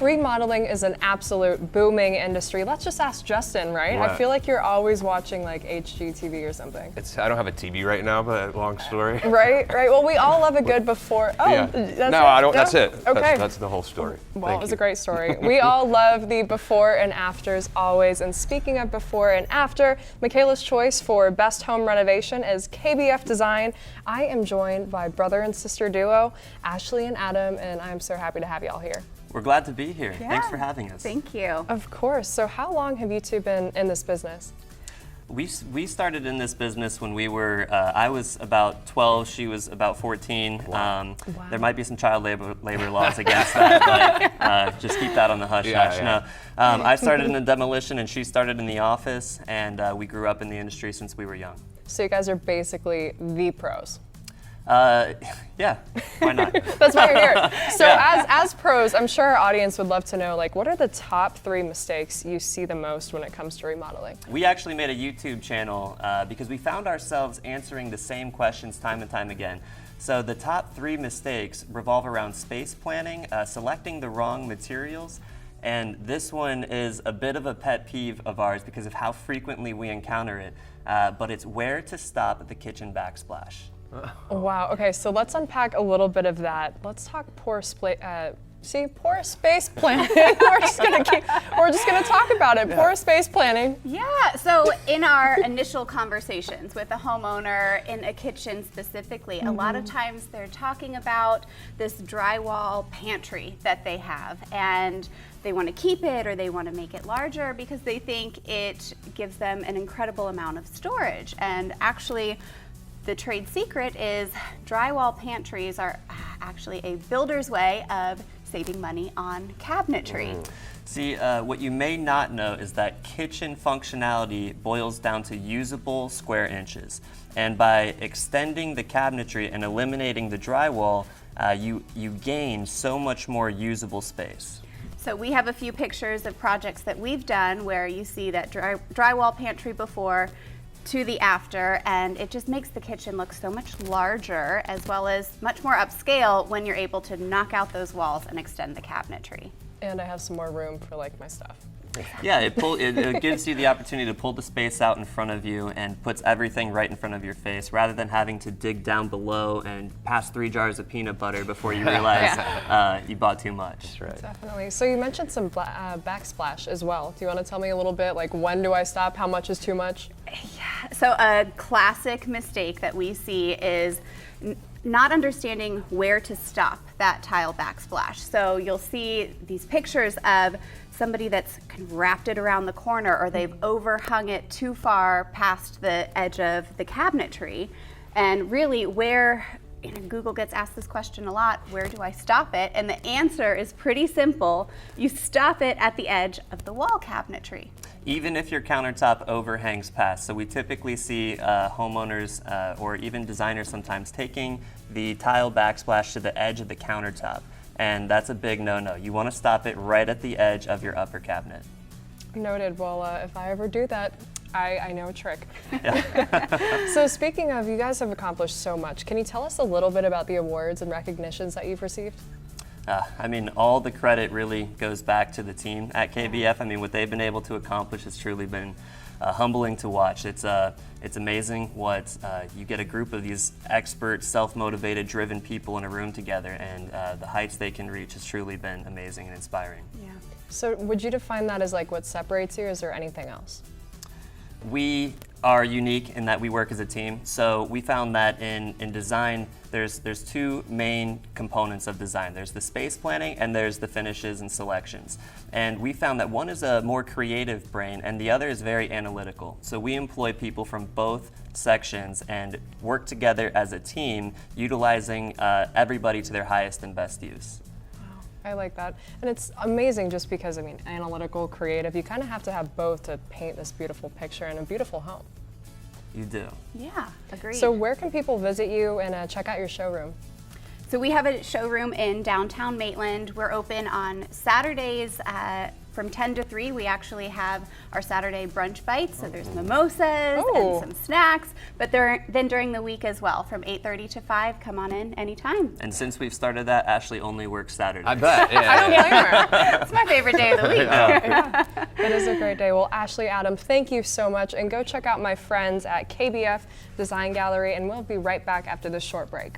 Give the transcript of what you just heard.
Remodeling is an absolute booming industry. Let's just ask Justin, right? I feel like you're always watching like HGTV or something. I don't have a TV right now, but long story. Right. Well, we all love a good before. Oh, yeah. that's no, it? I don't. That's it. Okay. That's the whole story. Well, it was a great story. We all love the before and afters always. And speaking of before and after, Mikaila's choice for best home renovation is KBF Design. I am joined by brother and sister duo, Ashley and Adam, and I'm so happy to have y'all here. We're glad to be here. Yeah. Thanks for having us. Thank you. Of course. So how long have you two been in this business? We started in this business when we were, I was about 12, she was about 14. Wow. There might be some child labor laws against that, but just keep that on the hush-hush. Yeah. No, I started in the demolition and she started in the office, and we grew up in the industry since we were young. So you guys are basically the pros. Yeah, why not? That's why you're here. So Yeah. as pros, I'm sure our audience would love to know, like, what are the top 3 mistakes you see the most when it comes to remodeling? We actually made a YouTube channel because we found ourselves answering the same questions time and time again. So the top 3 mistakes revolve around space planning, selecting the wrong materials, and this one is a bit of a pet peeve of ours because of how frequently we encounter it, but it's where to stop the kitchen backsplash. Wow. Okay, so let's unpack a little bit of that. Let's talk poor space planning. we're just gonna talk about it. Yeah. Poor space planning. Yeah, so in our initial conversations with a homeowner in a kitchen specifically, a lot of times they're talking about this drywall pantry that they have, and they want to keep it or they want to make it larger because they think it gives them an incredible amount of storage. And actually, the trade secret is drywall pantries are actually a builder's way of saving money on cabinetry. See, what you may not know is that kitchen functionality boils down to usable square inches. And by extending the cabinetry and eliminating the drywall, you gain so much more usable space. So we have a few pictures of projects that we've done where you see that drywall pantry before to the after, and it just makes the kitchen look so much larger as well as much more upscale when you're able to knock out those walls and extend the cabinetry. And I have some more room for like my stuff. Yeah, it gives you the opportunity to pull the space out in front of you and puts everything right in front of your face rather than having to dig down below and pass 3 jars of peanut butter before you realize you bought too much. That's right. Definitely. So you mentioned some backsplash as well. Do you want to tell me a little bit, like, when do I stop? How much is too much? Yeah, so a classic mistake that we see is not understanding where to stop that tile backsplash. So you'll see these pictures of somebody that's kind of wrapped it around the corner, or they've overhung it too far past the edge of the cabinetry. And really, Google gets asked this question a lot, where do I stop it? And the answer is pretty simple. You stop it at the edge of the wall cabinetry. Even if your countertop overhangs past. So we typically see homeowners or even designers sometimes taking the tile backsplash to the edge of the countertop. And that's a big no-no. You want to stop it right at the edge of your upper cabinet. Noted. Well, if I ever do that, I know a trick. Yeah. So speaking of, you guys have accomplished so much. Can you tell us a little bit about the awards and recognitions that you've received? I mean, all the credit really goes back to the team at KBF. I mean, what they've been able to accomplish has truly been humbling to watch. It's amazing what you get a group of these expert, self-motivated, driven people in a room together, and the heights they can reach has truly been amazing and inspiring. Yeah. So would you define that as like what separates you? Is there anything else? We are unique in that we work as a team. So we found that in design, there's 2 main components of design. There's the space planning and there's the finishes and selections. And we found that one is a more creative brain and the other is very analytical. So we employ people from both sections and work together as a team, utilizing everybody to their highest and best use. I like that. And it's amazing just because, I mean, analytical, creative, you kind of have to have both to paint this beautiful picture and a beautiful home. You do. Yeah, agreed. So where can people visit you and check out your showroom? So we have a showroom in downtown Maitland. We're open on Saturdays from 10 to 3, we actually have our Saturday brunch bites. So there's mimosas Oh. and some snacks. But then during the week as well, from 8:30 to 5, come on in anytime. And since we've started that, Ashley only works Saturdays. I bet. Yeah. I don't blame her. It's my favorite day of the week. It is a great day. Well, Ashley, Adam, thank you so much. And go check out my friends at KBF Design Gallery. And we'll be right back after this short break.